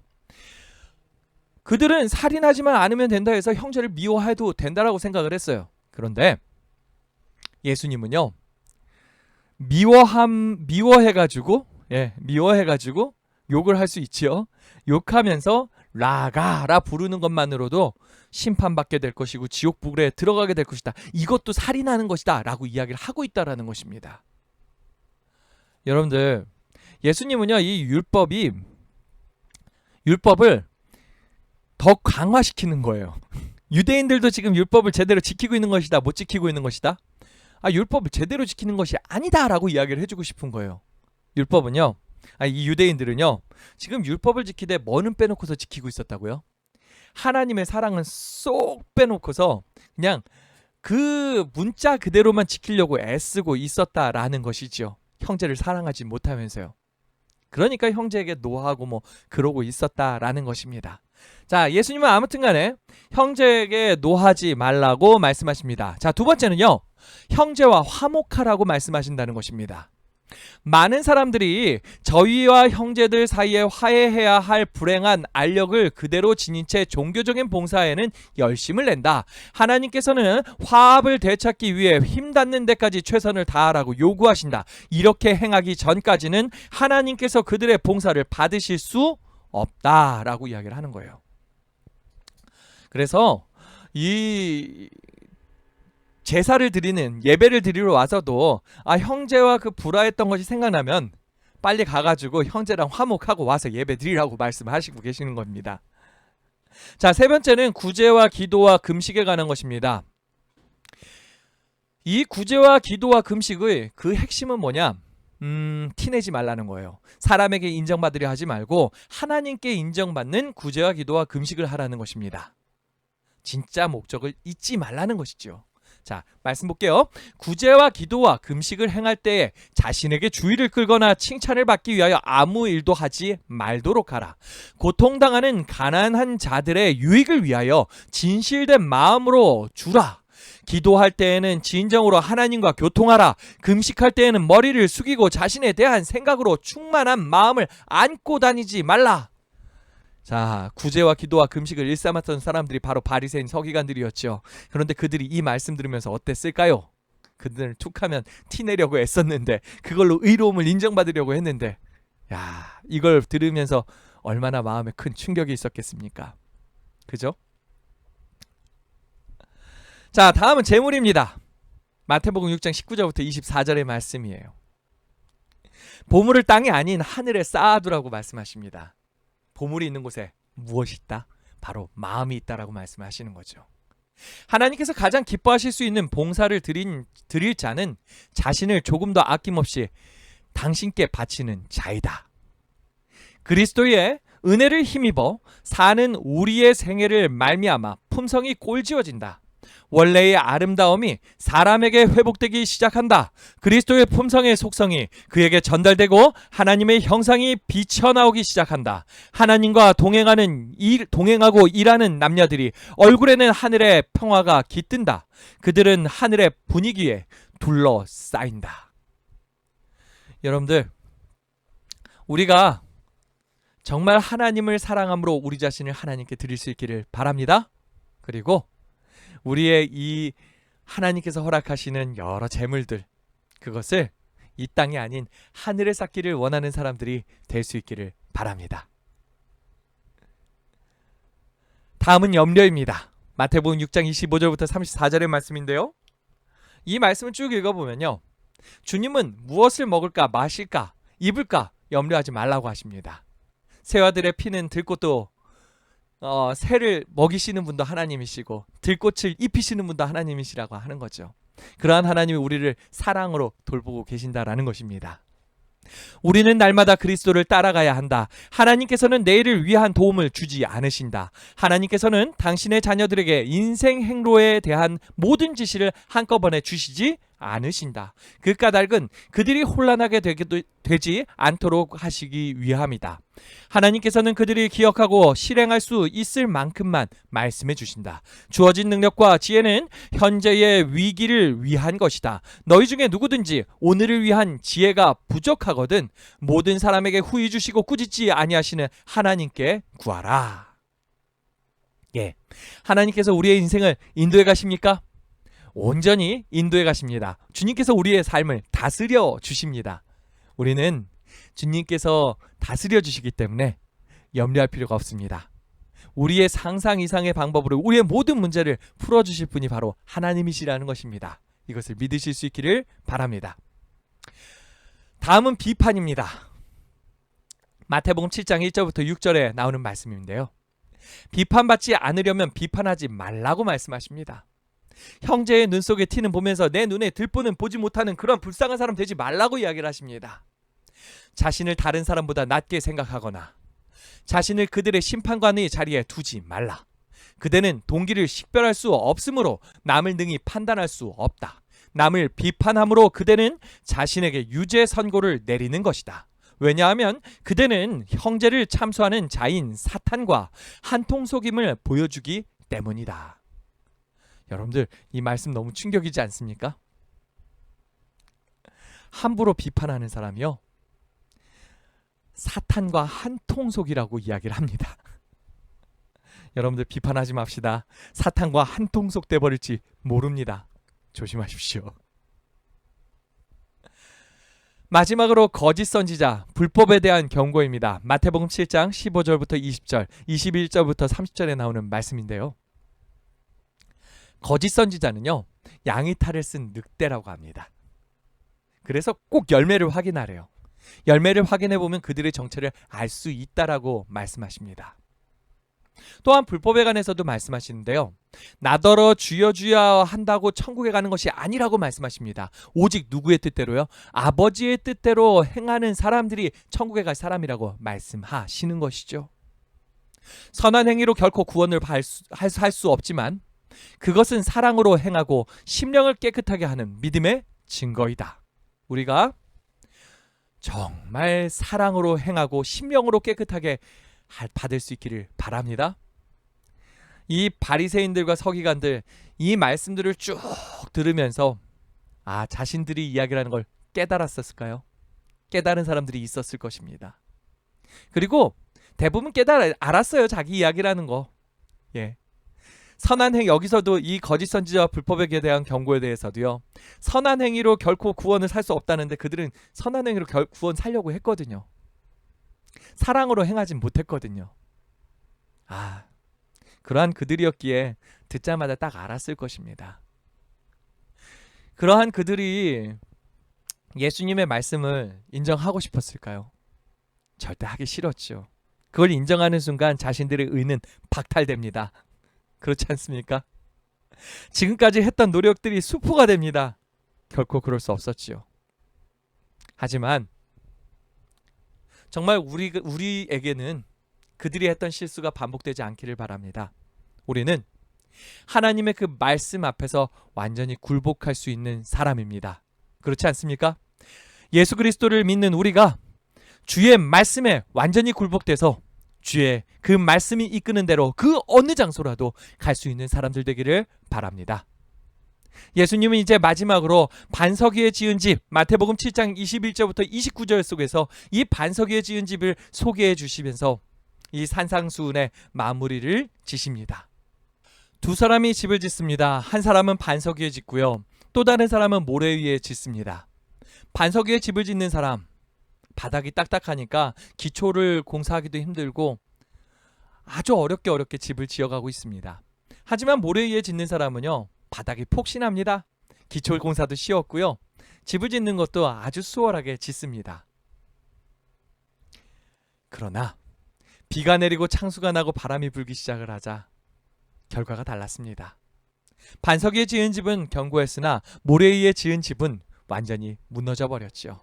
그들은 살인하지만 않으면 된다 해서 형제를 미워해도 된다라고 생각을 했어요. 그런데 예수님은요, 미워해가지고 욕을 할 수 있지요. 욕하면서 라가라 부르는 것만으로도 심판받게 될 것이고 지옥불에 들어가게 될 것이다. 이것도 살인하는 것이다 라고 이야기를 하고 있다라는 것입니다. 여러분들, 예수님은요, 이 율법을 더 강화시키는 거예요. 유대인들도 지금 율법을 제대로 지키고 있는 것이다, 못 지키고 있는 것이다? 율법을 제대로 지키는 것이 아니다 라고 이야기를 해주고 싶은 거예요. 율법은요, 이 유대인들은요, 지금 율법을 지키되 뭐는 빼놓고서 지키고 있었다고요? 하나님의 사랑은 쏙 빼놓고서 그냥 그 문자 그대로만 지키려고 애쓰고 있었다라는 것이죠. 형제를 사랑하지 못하면서요. 그러니까 형제에게 노하고 그러고 있었다라는 것입니다. 자, 예수님은 아무튼 간에 형제에게 노하지 말라고 말씀하십니다. 자, 두 번째는요, 형제와 화목하라고 말씀하신다는 것입니다. 많은 사람들이 저희와 형제들 사이에 화해해야 할 불행한 알력을 그대로 지닌 채 종교적인 봉사에는 열심을 낸다. 하나님께서는 화합을 되찾기 위해 힘닿는 데까지 최선을 다하라고 요구하신다. 이렇게 행하기 전까지는 하나님께서 그들의 봉사를 받으실 수 없다라고 이야기를 하는 거예요. 그래서 이 제사를 드리는, 예배를 드리러 와서도 형제와 그 불화했던 것이 생각나면 빨리 가가지고 형제랑 화목하고 와서 예배 드리라고 말씀하시고 계시는 겁니다. 자, 세 번째는 구제와 기도와 금식에 관한 것입니다. 이 구제와 기도와 금식의 그 핵심은 뭐냐? 티내지 말라는 거예요. 사람에게 인정받으려 하지 말고 하나님께 인정받는 구제와 기도와 금식을 하라는 것입니다. 진짜 목적을 잊지 말라는 것이죠. 자, 말씀 볼게요. 구제와 기도와 금식을 행할 때에 자신에게 주의를 끌거나 칭찬을 받기 위하여 아무 일도 하지 말도록 하라. 고통당하는 가난한 자들의 유익을 위하여 진실된 마음으로 주라. 기도할 때에는 진정으로 하나님과 교통하라. 금식할 때에는 머리를 숙이고 자신에 대한 생각으로 충만한 마음을 안고 다니지 말라. 자, 구제와 기도와 금식을 일삼았던 사람들이 바로 바리새인 서기관들이었죠. 그런데 그들이 이 말씀 들으면서 어땠을까요? 그들은 툭하면 티내려고 애썼는데, 그걸로 의로움을 인정받으려고 했는데, 이걸 들으면서 얼마나 마음에 큰 충격이 있었겠습니까? 그죠? 자, 다음은 재물입니다. 마태복음 6장 19절부터 24절의 말씀이에요. 보물을 땅이 아닌 하늘에 쌓아두라고 말씀하십니다. 보물이 있는 곳에 무엇이 있다? 바로 마음이 있다라고 말씀하시는 거죠. 하나님께서 가장 기뻐하실 수 있는 봉사를 드릴 자는 자신을 조금 더 아낌없이 당신께 바치는 자이다. 그리스도의 은혜를 힘입어 사는 우리의 생애를 말미암아 품성이 꼴지어진다. 원래의 아름다움이 사람에게 회복되기 시작한다. 그리스도의 품성의 속성이 그에게 전달되고 하나님의 형상이 비쳐나오기 시작한다. 하나님과 동행하고 일하는 남녀들이 얼굴에는 하늘의 평화가 깃든다. 그들은 하늘의 분위기에 둘러싸인다. 여러분들, 우리가 정말 하나님을 사랑함으로 우리 자신을 하나님께 드릴 수 있기를 바랍니다. 그리고 우리의 이 하나님께서 허락하시는 여러 재물들, 그것을 이 땅이 아닌 하늘에 쌓기를 원하는 사람들이 될 수 있기를 바랍니다. 다음은 염려입니다. 마태복음 6장 25절부터 34절의 말씀인데요. 이 말씀을 쭉 읽어보면요, 주님은 무엇을 먹을까 마실까 입을까 염려하지 말라고 하십니다. 새와들의 피는 들꽃도 새를 먹이시는 분도 하나님이시고 들꽃을 입히시는 분도 하나님이시라고 하는 거죠. 그러한 하나님이 우리를 사랑으로 돌보고 계신다라는 것입니다. 우리는 날마다 그리스도를 따라가야 한다. 하나님께서는 내일을 위한 도움을 주지 않으신다. 하나님께서는 당신의 자녀들에게 인생 행로에 대한 모든 지시를 한꺼번에 주시지 않으신다. 그 까닭은 그들이 혼란하게 되지 않도록 하시기 위함이다. 하나님께서는 그들이 기억하고 실행할 수 있을 만큼만 말씀해 주신다. 주어진 능력과 지혜는 현재의 위기를 위한 것이다. 너희 중에 누구든지 오늘을 위한 지혜가 부족하거든 모든 사람에게 후히 주시고 꾸짖지 아니하시는 하나님께 구하라. 예, 하나님께서 우리의 인생을 인도해 가십니까? 온전히 인도해 가십니다. 주님께서 우리의 삶을 다스려 주십니다. 우리는 주님께서 다스려 주시기 때문에 염려할 필요가 없습니다. 우리의 상상 이상의 방법으로 우리의 모든 문제를 풀어주실 분이 바로 하나님이시라는 것입니다. 이것을 믿으실 수 있기를 바랍니다. 다음은 비판입니다. 마태복음 7장 1절부터 6절에 나오는 말씀인데요. 비판받지 않으려면 비판하지 말라고 말씀하십니다. 형제의 눈 속에 티는 보면서 내 눈에 들보는 보지 못하는 그런 불쌍한 사람 되지 말라고 이야기를 하십니다. 자신을 다른 사람보다 낮게 생각하거나 자신을 그들의 심판관의 자리에 두지 말라. 그대는 동기를 식별할 수 없으므로 남을 능히 판단할 수 없다. 남을 비판함으로 그대는 자신에게 유죄 선고를 내리는 것이다. 왜냐하면 그대는 형제를 참소하는 자인 사탄과 한통속임을 보여주기 때문이다. 여러분들, 이 말씀 너무 충격이지 않습니까? 함부로 비판하는 사람이요, 사탄과 한통속이라고 이야기를 합니다. 여러분들, 비판하지 맙시다. 사탄과 한통속 돼버릴지 모릅니다. 조심하십시오. 마지막으로 거짓 선지자, 불법에 대한 경고입니다. 마태복음 7장 15절부터 20절, 21절부터 30절에 나오는 말씀인데요. 거짓 선지자는요, 양의 탈을 쓴 늑대라고 합니다. 그래서 꼭 열매를 확인하래요. 열매를 확인해보면 그들의 정체를 알 수 있다라고 말씀하십니다. 또한 불법에 관해서도 말씀하시는데요. 나더러 주여 주여 한다고 천국에 가는 것이 아니라고 말씀하십니다. 오직 누구의 뜻대로요? 아버지의 뜻대로 행하는 사람들이 천국에 갈 사람이라고 말씀하시는 것이죠. 선한 행위로 결코 구원을 할 수 없지만 그것은 사랑으로 행하고 심령을 깨끗하게 하는 믿음의 증거이다. 우리가 정말 사랑으로 행하고 심령으로 깨끗하게 받을 수 있기를 바랍니다. 이 바리새인들과 서기관들, 이 말씀들을 쭉 들으면서 자신들이 이야기를 하는 걸 깨달았었을까요? 깨달은 사람들이 있었을 것입니다. 그리고 대부분 알았어요. 자기 이야기라는 거. 예. 선한 행위, 여기서도 이 거짓 선지자와 불법에 대한 경고에 대해서도요, 선한 행위로 결코 구원을 살 수 없다는데 그들은 선한 행위로 구원 살려고 했거든요. 사랑으로 행하진 못했거든요. 그러한 그들이었기에 듣자마자 딱 알았을 것입니다. 그러한 그들이 예수님의 말씀을 인정하고 싶었을까요? 절대 하기 싫었죠. 그걸 인정하는 순간 자신들의 의는 박탈됩니다. 그렇지 않습니까? 지금까지 했던 노력들이 수포가 됩니다. 결코 그럴 수 없었지요. 하지만 정말 우리에게는 그들이 했던 실수가 반복되지 않기를 바랍니다. 우리는 하나님의 그 말씀 앞에서 완전히 굴복할 수 있는 사람입니다. 그렇지 않습니까? 예수 그리스도를 믿는 우리가 주의 말씀에 완전히 굴복돼서 주의 그 말씀이 이끄는 대로 그 어느 장소라도 갈 수 있는 사람들 되기를 바랍니다. 예수님은 이제 마지막으로 반석 위에 지은 집, 마태복음 7장 21절부터 29절 속에서 이 반석 위에 지은 집을 소개해 주시면서 이 산상수훈의 마무리를 지십니다. 두 사람이 집을 짓습니다. 한 사람은 반석 위에 짓고요. 또 다른 사람은 모래 위에 짓습니다. 반석 위에 집을 짓는 사람, 바닥이 딱딱하니까 기초를 공사하기도 힘들고 아주 어렵게 집을 지어가고 있습니다. 하지만 모래 위에 짓는 사람은요, 바닥이 폭신합니다. 기초 공사도 쉬웠고요. 집을 짓는 것도 아주 수월하게 짓습니다. 그러나 비가 내리고 창수가 나고 바람이 불기 시작을 하자 결과가 달랐습니다. 반석 위에 지은 집은 견고했으나 모래 위에 지은 집은 완전히 무너져 버렸죠.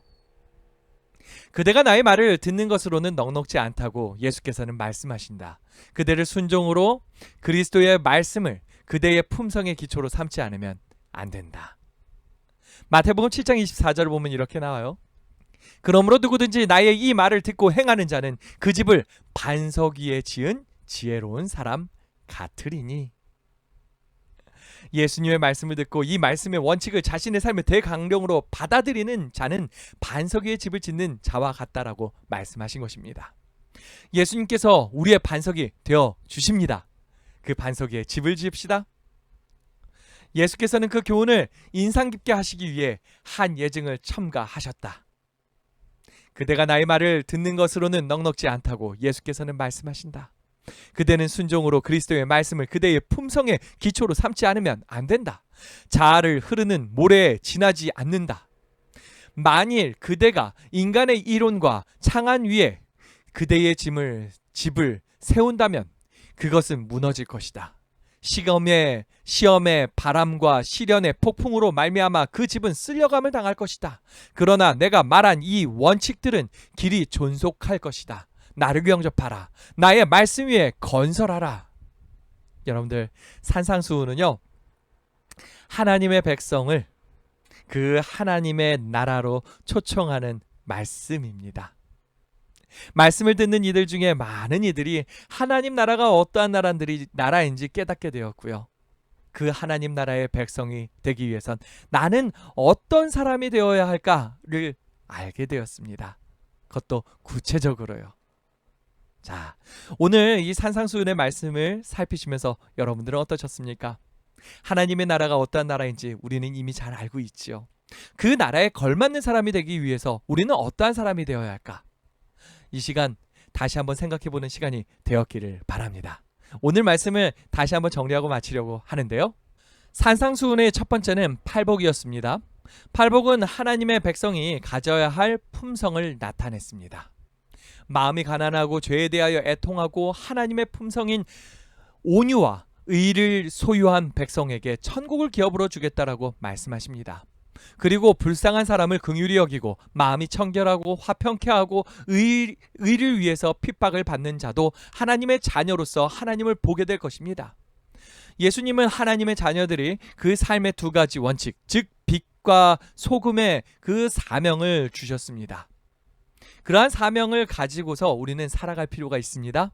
그대가 나의 말을 듣는 것으로는 넉넉지 않다고 예수께서는 말씀하신다. 그대를 순종으로 그리스도의 말씀을 그대의 품성의 기초로 삼지 않으면 안 된다. 마태복음 7장 24절을 보면 이렇게 나와요. 그러므로 누구든지 나의 이 말을 듣고 행하는 자는 그 집을 반석 위에 지은 지혜로운 사람 같으리니. 예수님의 말씀을 듣고 이 말씀의 원칙을 자신의 삶의 대강령으로 받아들이는 자는 반석 위에 집을 짓는 자와 같다라고 말씀하신 것입니다. 예수님께서 우리의 반석이 되어 주십니다. 그 반석 위에 집을 지읍시다. 예수께서는 그 교훈을 인상 깊게 하시기 위해 한 예증을 첨가하셨다. 그대가 나의 말을 듣는 것으로는 넉넉지 않다고 예수께서는 말씀하신다. 그대는 순종으로 그리스도의 말씀을 그대의 품성의 기초로 삼지 않으면 안 된다. 자아를 흐르는 모래에 지나지 않는다. 만일 그대가 인간의 이론과 창안 위에 그대의 집을 세운다면 그것은 무너질 것이다. 시험의 바람과 시련의 폭풍으로 말미암아 그 집은 쓸려감을 당할 것이다. 그러나 내가 말한 이 원칙들은 길이 존속할 것이다. 나를 영접하라. 나의 말씀 위에 건설하라. 여러분들, 산상수훈은요, 하나님의 백성을 그 하나님의 나라로 초청하는 말씀입니다. 말씀을 듣는 이들 중에 많은 이들이 하나님 나라가 어떠한 나라인지 깨닫게 되었고요. 그 하나님 나라의 백성이 되기 위해선 나는 어떤 사람이 되어야 할까를 알게 되었습니다. 그것도 구체적으로요. 자, 오늘 이 산상수훈의 말씀을 살피시면서 여러분들은 어떠셨습니까? 하나님의 나라가 어떠한 나라인지 우리는 이미 잘 알고 있지요. 그 나라에 걸맞는 사람이 되기 위해서 우리는 어떠한 사람이 되어야 할까? 이 시간 다시 한번 생각해보는 시간이 되었기를 바랍니다. 오늘 말씀을 다시 한번 정리하고 마치려고 하는데요. 산상수훈의 첫 번째는 팔복이었습니다. 팔복은 하나님의 백성이 가져야 할 품성을 나타냈습니다. 마음이 가난하고 죄에 대하여 애통하고 하나님의 품성인 온유와 의를 소유한 백성에게 천국을 기업으로 주겠다라고 말씀하십니다. 그리고 불쌍한 사람을 긍휼히 여기고 마음이 청결하고 화평케 하고 의를 위해서 핍박을 받는 자도 하나님의 자녀로서 하나님을 보게 될 것입니다. 예수님은 하나님의 자녀들이 그 삶의 두 가지 원칙, 즉 빛과 소금의 그 사명을 주셨습니다. 그러한 사명을 가지고서 우리는 살아갈 필요가 있습니다.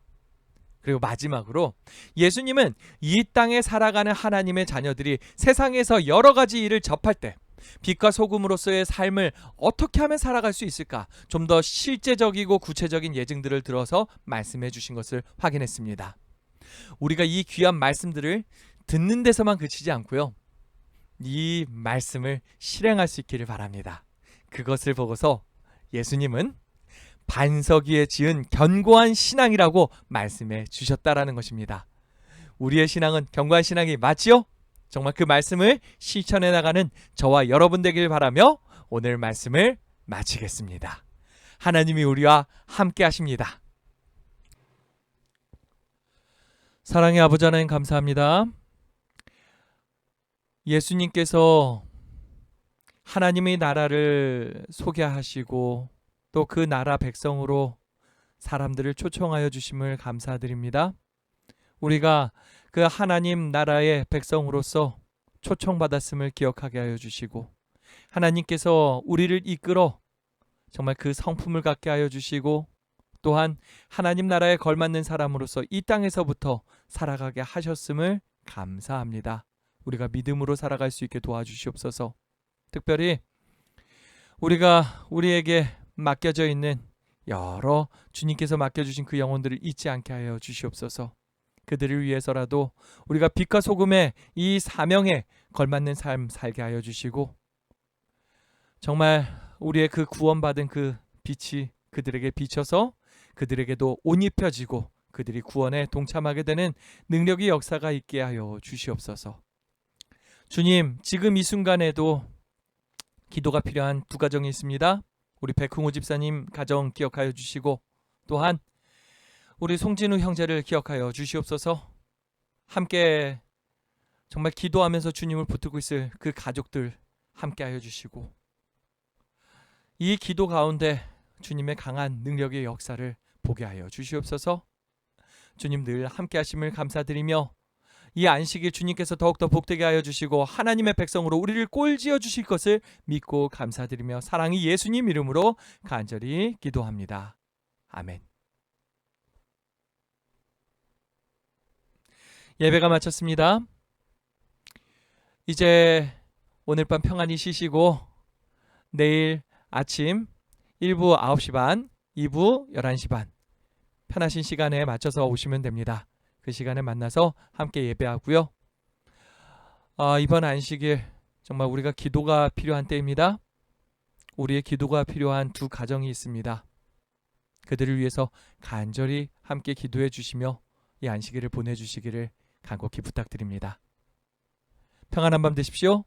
그리고 마지막으로 예수님은 이 땅에 살아가는 하나님의 자녀들이 세상에서 여러 가지 일을 접할 때 빛과 소금으로서의 삶을 어떻게 하면 살아갈 수 있을까? 좀 더 실제적이고 구체적인 예증들을 들어서 말씀해 주신 것을 확인했습니다. 우리가 이 귀한 말씀들을 듣는 데서만 그치지 않고요. 이 말씀을 실행할 수 있기를 바랍니다. 그것을 보고서 예수님은 반석 위에 지은 견고한 신앙이라고 말씀해 주셨다라는 것입니다. 우리의 신앙은 견고한 신앙이 맞지요? 정말 그 말씀을 실천해 나가는 저와 여러분 되길 바라며 오늘 말씀을 마치겠습니다. 하나님이 우리와 함께 하십니다. 사랑의 아버지 하나님 감사합니다. 예수님께서 하나님의 나라를 소개하시고 또 그 나라 백성으로 사람들을 초청하여 주심을 감사드립니다. 우리가 그 하나님 나라의 백성으로서 초청받았음을 기억하게 하여 주시고, 하나님께서 우리를 이끌어 정말 그 성품을 갖게 하여 주시고, 또한 하나님 나라에 걸맞는 사람으로서 이 땅에서부터 살아가게 하셨음을 감사합니다. 우리가 믿음으로 살아갈 수 있게 도와주시옵소서. 특별히 우리가 우리에게 맡겨져 있는 여러 주님께서 맡겨주신 그 영혼들을 잊지 않게 하여 주시옵소서. 그들을 위해서라도 우리가 빛과 소금의 이 사명에 걸맞는 삶 살게 하여 주시고, 정말 우리의 그 구원받은 그 빛이 그들에게 비쳐서 그들에게도 옷 입혀지고 그들이 구원에 동참하게 되는 능력의 역사가 있게 하여 주시옵소서. 주님, 지금 이 순간에도 기도가 필요한 두 가정이 있습니다. 우리 백흥호 집사님 가정 기억하여 주시고, 또한 우리 송진우 형제를 기억하여 주시옵소서. 함께 정말 기도하면서 주님을 붙들고 있을 그 가족들 함께 하여 주시고, 이 기도 가운데 주님의 강한 능력의 역사를 보게 하여 주시옵소서. 주님 늘 함께 하심을 감사드리며, 이 안식일 주님께서 더욱더 복되게 하여 주시고 하나님의 백성으로 우리를 꼴지어 주실 것을 믿고 감사드리며 사랑이 예수님 이름으로 간절히 기도합니다. 아멘. 예배가 마쳤습니다. 이제 오늘 밤 평안히 쉬시고 내일 아침 1부 9시 반, 2부 11시 반 편하신 시간에 맞춰서 오시면 됩니다. 그 시간에 만나서 함께 예배하고요. 이번 안식일 정말 우리가 기도가 필요한 때입니다. 우리의 기도가 필요한 두 가정이 있습니다. 그들을 위해서 간절히 함께 기도해 주시며 이 안식일을 보내주시기를 간곡히 부탁드립니다. 평안한 밤 되십시오.